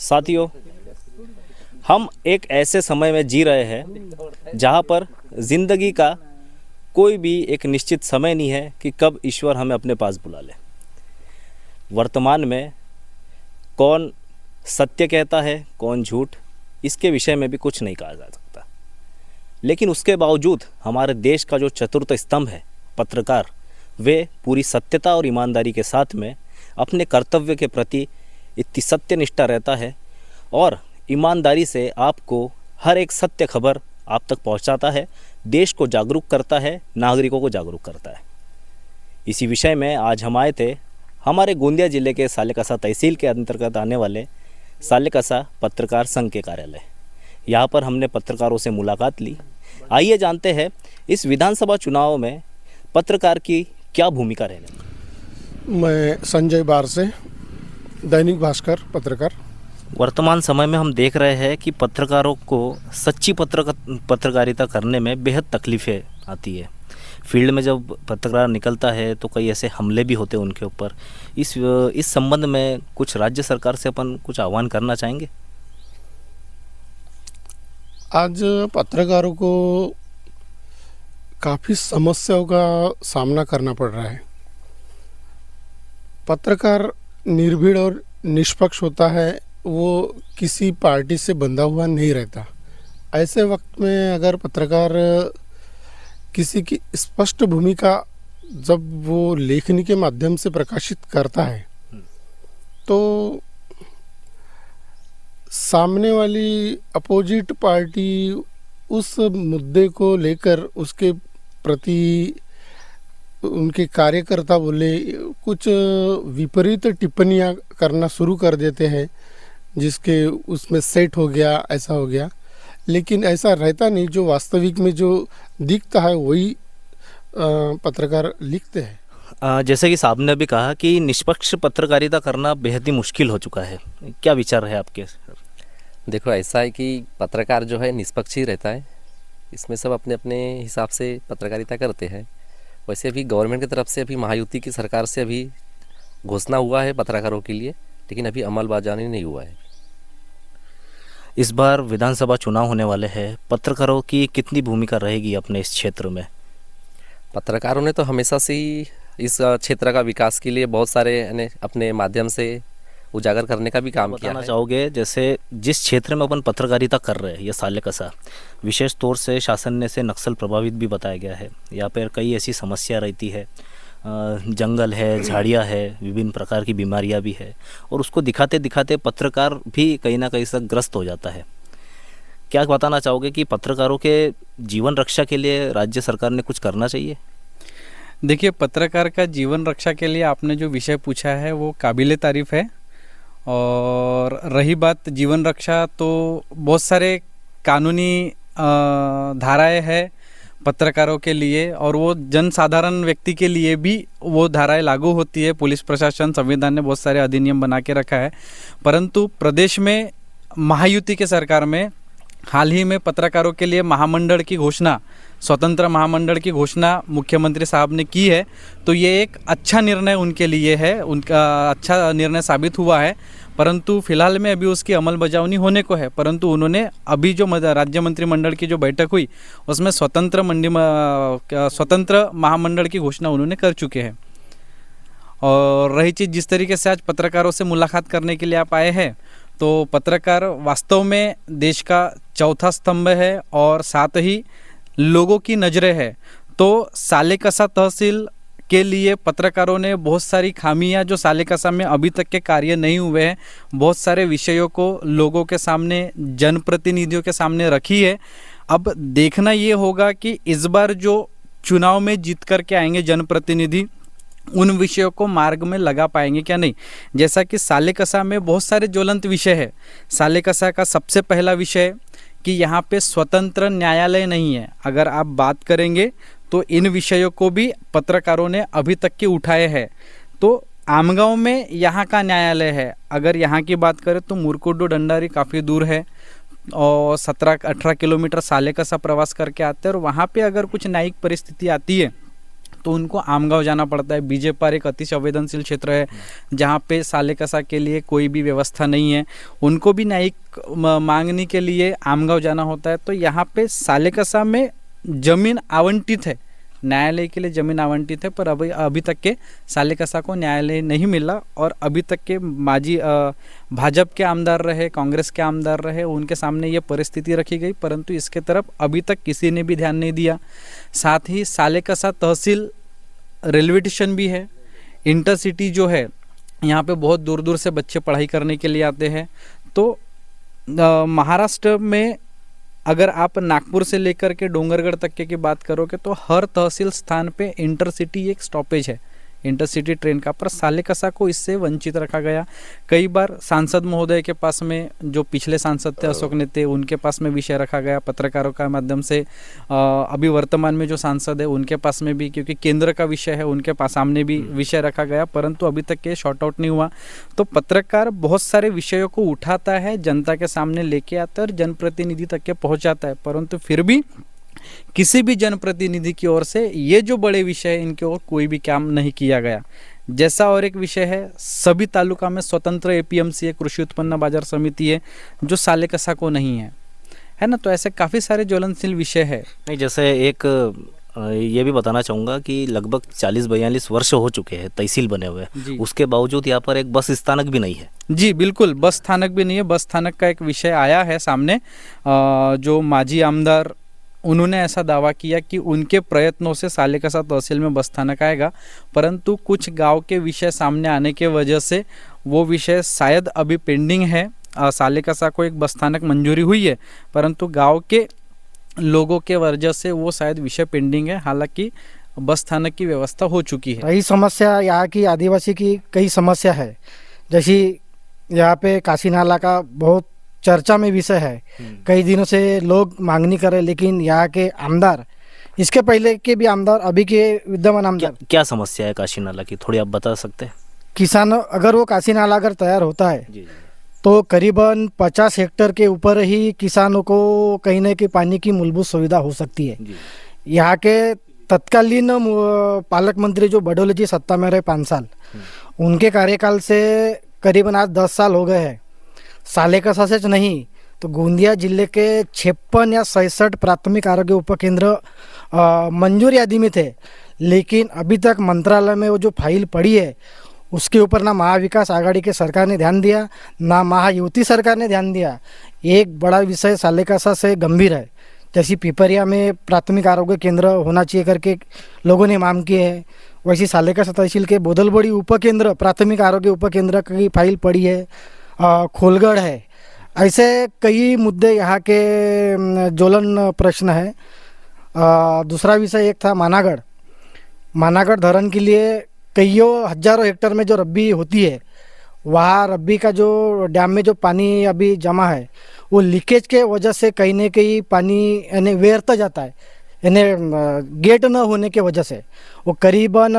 साथियों, हम एक ऐसे समय में जी रहे हैं जहाँ पर ज़िंदगी का कोई भी एक निश्चित समय नहीं है कि कब ईश्वर हमें अपने पास बुला ले। वर्तमान में कौन सत्य कहता है, कौन झूठ, इसके विषय में भी कुछ नहीं कहा जा सकता। लेकिन उसके बावजूद हमारे देश का जो चतुर्थ स्तंभ है पत्रकार, वे पूरी सत्यता और ईमानदारी के साथ में अपने कर्तव्य के प्रति इतनी सत्यनिष्ठा रहता है और ईमानदारी से आपको हर एक सत्य खबर आप तक पहुंचाता है, देश को जागरूक करता है, नागरिकों को जागरूक करता है। इसी विषय में आज हम आए थे हमारे गोंदिया जिले के सालेकसा तहसील के अंतर्गत आने वाले सालेकसा पत्रकार संघ के कार्यालय। यहाँ पर हमने पत्रकारों से मुलाकात ली। आइए जानते हैं इस विधानसभा चुनाव में पत्रकार की क्या भूमिका रहने। मैं संजय बार से, दैनिक भास्कर पत्रकार। वर्तमान समय में हम देख रहे हैं कि पत्रकारों को सच्ची पत्रकारिता करने में बेहद तकलीफ़ें आती है। फील्ड में जब पत्रकार निकलता है तो कई ऐसे हमले भी होते हैं उनके ऊपर। इस संबंध में कुछ राज्य सरकार से अपन कुछ आह्वान करना चाहेंगे। आज पत्रकारों को काफ़ी समस्याओं का सामना करना पड़ रहा है। पत्रकार निर्भीड़ और निष्पक्ष होता है, वो किसी पार्टी से बंधा हुआ नहीं रहता। ऐसे वक्त में अगर पत्रकार किसी की स्पष्ट भूमिका जब वो लेखनी के माध्यम से प्रकाशित करता है तो सामने वाली अपोजिट पार्टी उस मुद्दे को लेकर उसके प्रति उनके कार्यकर्ता बोले कुछ विपरीत टिप्पणियां करना शुरू कर देते हैं, जिसके उसमें सेट हो गया, ऐसा हो गया। लेकिन ऐसा रहता नहीं, जो वास्तविक में जो दिखता है वही पत्रकार लिखते हैं। जैसे कि साहब ने भी कहा कि निष्पक्ष पत्रकारिता करना बेहद ही मुश्किल हो चुका है, क्या विचार है आपके? देखो, ऐसा है कि पत्रकार जो है निष्पक्ष ही रहता है। इसमें सब अपने अपने हिसाब से पत्रकारिता करते हैं। वैसे भी गवर्नमेंट की तरफ से अभी महायुति की सरकार से अभी घोषणा हुआ है पत्रकारों के लिए, लेकिन अभी अमलबजानी नहीं हुआ है। इस बार विधानसभा चुनाव होने वाले हैं, पत्रकारों की कितनी भूमिका रहेगी अपने इस क्षेत्र में? पत्रकारों ने तो हमेशा से ही इस क्षेत्र का विकास के लिए बहुत सारे अपने माध्यम से उजागर करने का भी काम किया है। चाहोगे जैसे जिस क्षेत्र में अपन पत्रकारिता कर रहे हैं, ये सालेकसा विशेष तौर से शासन ने से नक्सल प्रभावित भी बताया गया है। यहाँ पर कई ऐसी समस्या रहती है, जंगल है, झाड़ियाँ है, विभिन्न प्रकार की बीमारियाँ भी है, और उसको दिखाते दिखाते पत्रकार भी कहीं ना कहीं से ग्रस्त हो जाता है। क्या बताना चाहोगे कि पत्रकारों के जीवन रक्षा के लिए राज्य सरकार ने कुछ करना चाहिए? देखिए, पत्रकार का जीवन रक्षा के लिए आपने जो विषय पूछा है वो काबिले तारीफ़ है। और रही बात जीवन रक्षा, तो बहुत सारे कानूनी धाराएं हैं पत्रकारों के लिए, और वो जनसाधारण व्यक्ति के लिए भी वो धाराएं लागू होती है। पुलिस प्रशासन, संविधान ने बहुत सारे अधिनियम बना के रखा है। परंतु प्रदेश में महायुति के सरकार में हाल ही में पत्रकारों के लिए महामंडल की घोषणा, स्वतंत्र महामंडल की घोषणा मुख्यमंत्री साहब ने की है। तो ये एक अच्छा निर्णय उनके लिए है, उनका अच्छा निर्णय साबित हुआ है। परंतु फिलहाल में अभी उसकी अमलबजावनी होने को है। परंतु उन्होंने अभी जो राज्य मंत्रिमंडल की जो बैठक हुई उसमें स्वतंत्र महामंडल की घोषणा उन्होंने कर चुके हैं। और रही चीज़, जिस तरीके से आज पत्रकारों से मुलाकात करने के लिए आप आए हैं, तो पत्रकार वास्तव में देश का चौथा स्तंभ है और साथ ही लोगों की नज़रें है। तो सालेकसा तहसील के लिए पत्रकारों ने बहुत सारी खामियां जो सालेकसा में अभी तक के कार्य नहीं हुए हैं, बहुत सारे विषयों को लोगों के सामने, जनप्रतिनिधियों के सामने रखी है। अब देखना ये होगा कि इस बार जो चुनाव में जीत करके आएंगे जनप्रतिनिधि, उन विषयों को मार्ग में लगा पाएंगे क्या नहीं। जैसा कि सालेकसा में बहुत सारे ज्वलंत विषय है। सालेकसा का सबसे पहला विषय कि यहाँ पे स्वतंत्र न्यायालय नहीं है। अगर आप बात करेंगे तो इन विषयों को भी पत्रकारों ने अभी तक के उठाए हैं। तो आमगांव में यहाँ का न्यायालय है। अगर यहाँ की बात करें तो मुरकुडू डंडारी काफ़ी दूर है और 17-18 किलोमीटर सालेकसा प्रवास करके आते हैं। और वहाँ पे अगर कुछ न्यायिक परिस्थिति आती है तो उनको आमगांव जाना पड़ता है। बीजेपार एक अति संवेदनशील क्षेत्र है जहाँ पे सालेकसा के लिए कोई भी व्यवस्था नहीं है, उनको भी न्यायिक मांगने के लिए आमगांव जाना होता है। तो यहाँ पे सालेकसा में जमीन आवंटित है, न्यायालय के लिए ज़मीन आवंटित है, पर अभी तक के सालेकसा को न्यायालय नहीं मिला। और अभी तक के माजी भाजपा के आमदार रहे, कांग्रेस के आमदार रहे, उनके सामने ये परिस्थिति रखी गई, परंतु इसके तरफ अभी तक किसी ने भी ध्यान नहीं दिया। साथ ही सालेकसा तहसील रेलवे स्टेशन भी है, इंटरसिटी जो है यहाँ पे बहुत दूर दूर से बच्चे पढ़ाई करने के लिए आते हैं। तो महाराष्ट्र में अगर आप नागपुर से लेकर के डोंगरगढ़ तक की बात करोगे तो हर तहसील स्थान पे इंटरसिटी एक स्टॉपेज है, इंटरसिटी ट्रेन का, पर सालेकसा को इससे वंचित रखा गया। कई बार सांसद महोदय के पास में, जो पिछले सांसद थे अशोक नेते, उनके पास में विषय रखा गया, पत्रकारों का माध्यम से अभी वर्तमान में जो सांसद है उनके पास में भी, क्योंकि केंद्र का विषय है, उनके पास सामने भी विषय रखा गया, परंतु अभी तक के शॉर्ट आउट नहीं हुआ। तो पत्रकार बहुत सारे विषयों को उठाता है, जनता के सामने लेके आता है और जनप्रतिनिधि तक के पहुँचाता है, परंतु फिर भी किसी भी जनप्रतिनिधि की ओर से ये जो बड़े विषय है इनके ओर कोई भी काम नहीं किया गया। जैसा और एक विषय है, सभी तालुका में स्वतंत्र एपीएमसी है, कृषि उत्पन्न बाजार समिति है, जो सालेकसा को नहीं है ना। तो ऐसे काफ़ी सारे ज्वलनशील विषय है। नहीं, जैसे एक ये भी बताना चाहूँगा कि लगभग 40-42 वर्ष हो चुके हैं तहसील बने हुए, उसके बावजूद यहाँ पर एक बस स्थानक भी नहीं है। जी बिल्कुल, बस स्थानक भी नहीं है। बस स्थानक का एक विषय आया है सामने, जो माजी आमदार उन्होंने ऐसा दावा किया कि उनके प्रयत्नों से सालेकसा तहसील में बस स्थानक आएगा, परंतु कुछ गांव के विषय सामने आने के वजह से वो विषय शायद अभी पेंडिंग है। सालेकसा को एक बस स्थानक मंजूरी हुई है, परंतु गांव के लोगों के वजह से वो शायद विषय पेंडिंग है। हालांकि बस स्थानक की व्यवस्था हो चुकी है। कई समस्या यहाँ की आदिवासी की कई समस्या है, जैसी यहाँ पे काशी नाला का बहुत चर्चा में विषय है, कई दिनों से लोग मांगनी कर रहे, लेकिन यहाँ के आमदार, इसके पहले के भी आमदार, अभी के विद्यमान आमदार, क्या समस्या है काशी नाला की, थोड़ी आप बता सकते हैं? किसान, अगर वो काशी नाला अगर तैयार होता है तो करीबन 50 हेक्टेयर के ऊपर ही किसानों को कहीं न कहीं पानी की मूलभूत सुविधा हो सकती है। यहाँ के तत्कालीन पालक मंत्री जो बडोले जी सत्ता में रहे 5 साल, उनके कार्यकाल से करीबन आज 10 साल हो गए हैं। सालेकसा से नहीं तो गोंदिया जिले के 56 या 66 प्राथमिक आरोग्य उपकेंद्र मंजूर यादी में थे, लेकिन अभी तक मंत्रालय में वो जो फाइल पड़ी है उसके ऊपर ना महाविकास आघाड़ी के सरकार ने ध्यान दिया, ना महायुति सरकार ने ध्यान दिया। एक बड़ा विषय सालेकसा से गंभीर है, जैसी पिपरिया में प्राथमिक आरोग्य केंद्र होना चाहिए करके लोगों ने मांग की है, वैसी सालेकसा तहसील के बोदलबड़ी उपकेंद्र, प्राथमिक आरोग्य उपकेंद्र की फाइल पड़ी है, खोलगढ़ है। ऐसे कई मुद्दे यहाँ के ज्वलन प्रश्न है। दूसरा विषय एक था मानागढ़ धरण के लिए कईयों हजारों हेक्टेयर में जो रब्बी होती है, वहाँ रब्बी का जो डैम में जो पानी अभी जमा है वो लीकेज के वजह से कहीं न कहीं पानी यानी व्यर्थ जाता है, यानी गेट न होने के वजह से। वो करीबन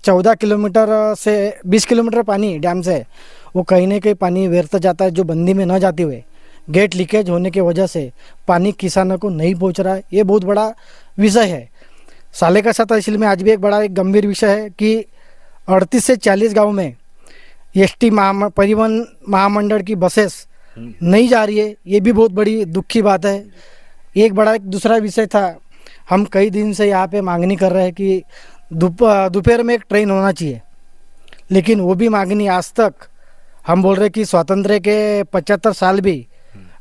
14 किलोमीटर से 20 किलोमीटर पानी डैम से वो कहीं न कहीं पानी व्यर्थ जाता है, जो बंदी में न जाते हुए गेट लीकेज होने की वजह से पानी किसानों को नहीं पहुंच रहा है। ये बहुत बड़ा विषय है। सालेकसा तहसील में आज भी एक गंभीर विषय है कि 38 से 40 गाँव में एसटी परिवहन महामंडल की बसेस नहीं जा रही है। ये भी बहुत बड़ी दुख की बात है। एक दूसरा विषय था, हम कई दिन से यहाँ पे मांगनी कर रहे हैं कि दोपहर में एक ट्रेन होना चाहिए, लेकिन वो भी मांगनी आज तक हम बोल रहे कि स्वातंत्र्य के 75 साल भी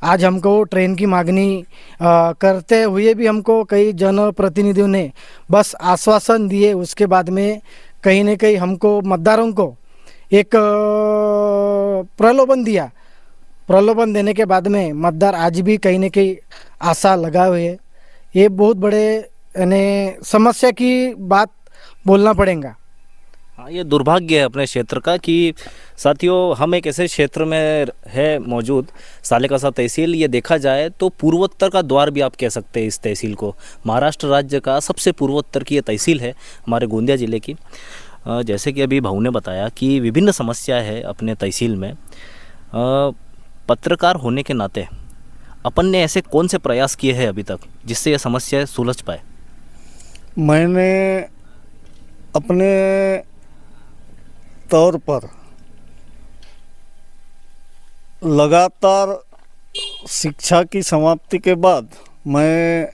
आज हमको ट्रेन की मांगनी करते हुए भी हमको कई जनप्रतिनिधियों ने बस आश्वासन दिए, उसके बाद में कहीं न कहीं हमको मतदारों को एक प्रलोभन दिया। प्रलोभन देने के बाद में मतदार आज भी कहीं न कहीं आशा लगाए हुए। ये बहुत बड़े यानी समस्या की बात बोलना पड़ेगा। हाँ, ये दुर्भाग्य है अपने क्षेत्र का कि साथियों हम एक ऐसे क्षेत्र में है मौजूद, सालेकसा तहसील, ये देखा जाए तो पूर्वोत्तर का द्वार भी आप कह सकते हैं इस तहसील को। महाराष्ट्र राज्य का सबसे पूर्वोत्तर की ये तहसील है हमारे गोंदिया ज़िले की। जैसे कि अभी भाऊ ने बताया कि विभिन्न समस्या है अपने तहसील में। पत्रकार होने के नाते अपन ने ऐसे कौन से प्रयास किए हैं अभी तक जिससे ये समस्या सुलझ पाए? मैंने अपने तौर पर लगातार शिक्षा की समाप्ति के बाद मैं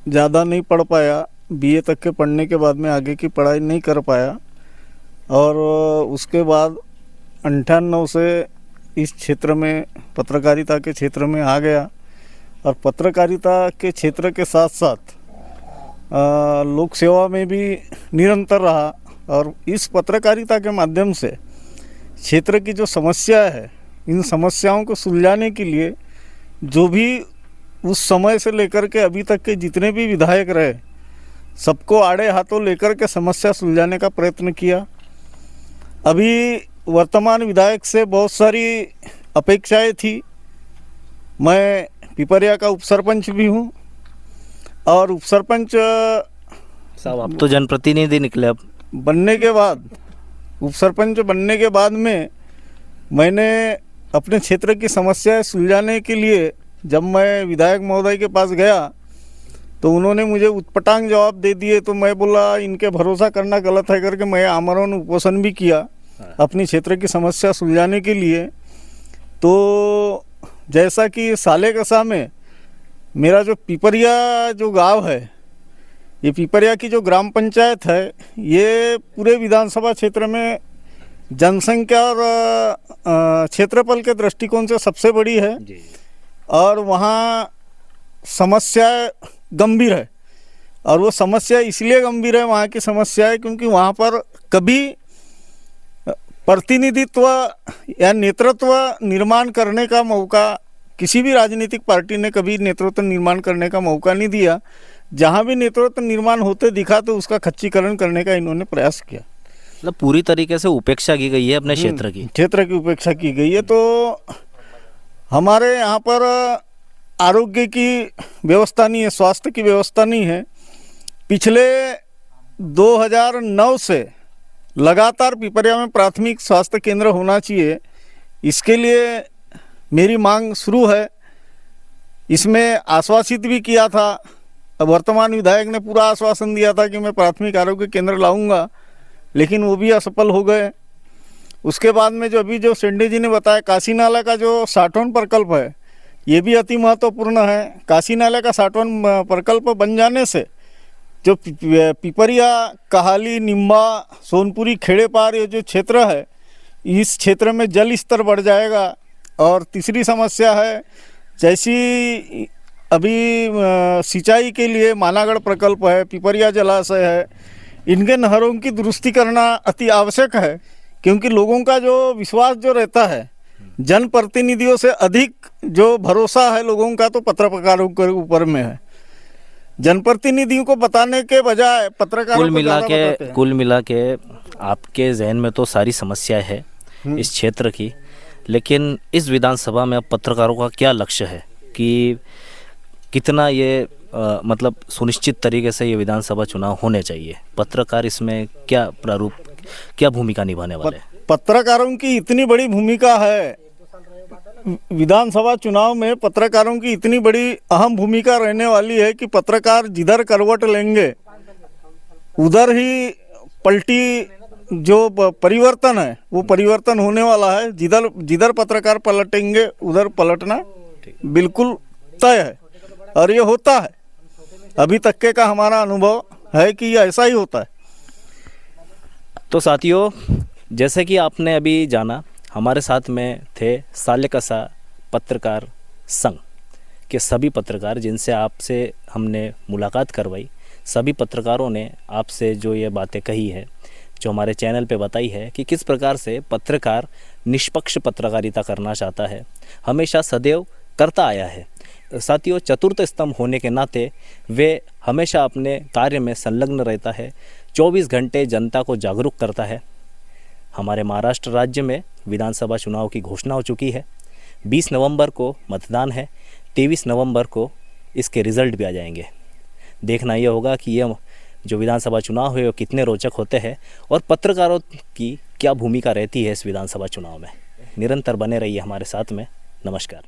ज़्यादा नहीं पढ़ पाया। बीए तक के पढ़ने के बाद में आगे की पढ़ाई नहीं कर पाया और उसके बाद 98 से इस क्षेत्र में पत्रकारिता के क्षेत्र में आ गया और पत्रकारिता के क्षेत्र के साथ साथ लोक सेवा में भी निरंतर रहा और इस पत्रकारिता के माध्यम से क्षेत्र की जो समस्या है, इन समस्याओं को सुलझाने के लिए जो भी उस समय से लेकर के अभी तक के जितने भी विधायक रहे, सबको आड़े हाथों लेकर के समस्या सुलझाने का प्रयत्न किया। अभी वर्तमान विधायक से बहुत सारी अपेक्षाएं थी। मैं पिपरिया का उपसरपंच भी हूँ और उपसरपंच साहब आप तो जनप्रतिनिधि निकले। अब बनने के बाद, उपसरपंच बनने के बाद में मैंने अपने क्षेत्र की समस्याएं सुलझाने के लिए जब मैं विधायक महोदय के पास गया तो उन्होंने मुझे उटपटांग जवाब दे दिए। तो मैं बोला इनके भरोसा करना गलत है करके मैं आमरण उपोषण भी किया अपनी क्षेत्र की समस्या सुलझाने के लिए। तो जैसा कि सालेकसा में मेरा जो पिपरिया जो गांव है, ये पिपरिया की जो ग्राम पंचायत है, ये पूरे विधानसभा क्षेत्र में जनसंख्या और क्षेत्रफल के दृष्टिकोण से सबसे बड़ी है और वहाँ समस्या गंभीर है। और वो समस्या इसलिए गंभीर है, वहाँ की समस्या है क्योंकि वहाँ पर कभी प्रतिनिधित्व या नेतृत्व निर्माण करने का मौका किसी भी राजनीतिक पार्टी ने कभी नेतृत्व निर्माण करने का मौका नहीं दिया। जहाँ भी नेतृत्व निर्माण होते दिखा तो उसका खच्चीकरण करने का इन्होंने प्रयास किया। मतलब पूरी तरीके से उपेक्षा की गई है अपने क्षेत्र की उपेक्षा की गई है। तो हमारे यहाँ पर आरोग्य की व्यवस्था नहीं है, स्वास्थ्य की व्यवस्था नहीं है। पिछले 2009 से लगातार पिपरिया में प्राथमिक स्वास्थ्य केंद्र होना चाहिए, इसके लिए मेरी मांग शुरू है। इसमें आश्वासित भी किया था, वर्तमान विधायक ने पूरा आश्वासन दिया था कि मैं प्राथमिक आरोग्य केंद्र लाऊंगा, लेकिन वो भी असफल हो गए। उसके बाद में जो अभी जो शेंडे जी ने बताया काशी नाला का जो 60वां प्रकल्प है, ये भी अति महत्वपूर्ण है। काशी नाला का 60वां प्रकल्प बन जाने से जो पिपरिया, कहाली, निम्बा, सोनपुरी, खेड़े पार ये जो क्षेत्र है, इस क्षेत्र में जल स्तर बढ़ जाएगा। और तीसरी समस्या है, जैसी अभी सिंचाई के लिए मानागढ़ प्रकल्प है, पिपरिया जलाशय है, इनके नहरों की दुरुस्ती करना अति आवश्यक है क्योंकि लोगों का जो विश्वास जो रहता है, जनप्रतिनिधियों से अधिक जो भरोसा है लोगों का तो पत्रकारों के ऊपर में है। जनप्रतिनिधियों को बताने के बजाय पत्रकारों को ज़्यादा बताते हैं। कुल मिला के आपके जहन में तो सारी समस्या है इस क्षेत्र की, लेकिन इस विधानसभा में अब पत्रकारों का क्या लक्ष्य है कि कितना ये मतलब सुनिश्चित तरीके से ये विधानसभा चुनाव होने चाहिए? पत्रकार इसमें क्या प्रारूप, क्या भूमिका निभाने वाले हैं? पत्रकारों की इतनी बड़ी भूमिका है विधानसभा चुनाव में, पत्रकारों की इतनी बड़ी अहम भूमिका रहने वाली है कि पत्रकार जिधर करवट लेंगे उधर ही पलटी जो परिवर्तन है वो परिवर्तन होने वाला है। जिधर जिधर पत्रकार पलटेंगे उधर पलटना बिल्कुल तय है और ये होता है। अभी तक के का हमारा अनुभव है कि ये ऐसा ही होता है। तो साथियों, जैसे कि आपने अभी जाना, हमारे साथ में थे सालेकसा पत्रकार संघ के सभी पत्रकार जिनसे आपसे हमने मुलाकात करवाई। सभी पत्रकारों ने आपसे जो ये बातें कही है, जो हमारे चैनल पे बताई है कि किस प्रकार से पत्रकार निष्पक्ष पत्रकारिता करना चाहता है, हमेशा सदैव करता आया है। साथियों, चतुर्थ स्तंभ होने के नाते वे हमेशा अपने कार्य में संलग्न रहता है, 24 घंटे जनता को जागरूक करता है। हमारे महाराष्ट्र राज्य में विधानसभा चुनाव की घोषणा हो चुकी है। 20 नवंबर को मतदान है, 23 नवंबर को इसके रिज़ल्ट भी आ जाएंगे। देखना यह होगा कि ये जो विधानसभा चुनाव है वो कितने रोचक होते हैं और पत्रकारों की क्या भूमिका रहती है इस विधानसभा चुनाव में। निरंतर बने रहिए हमारे साथ में। नमस्कार।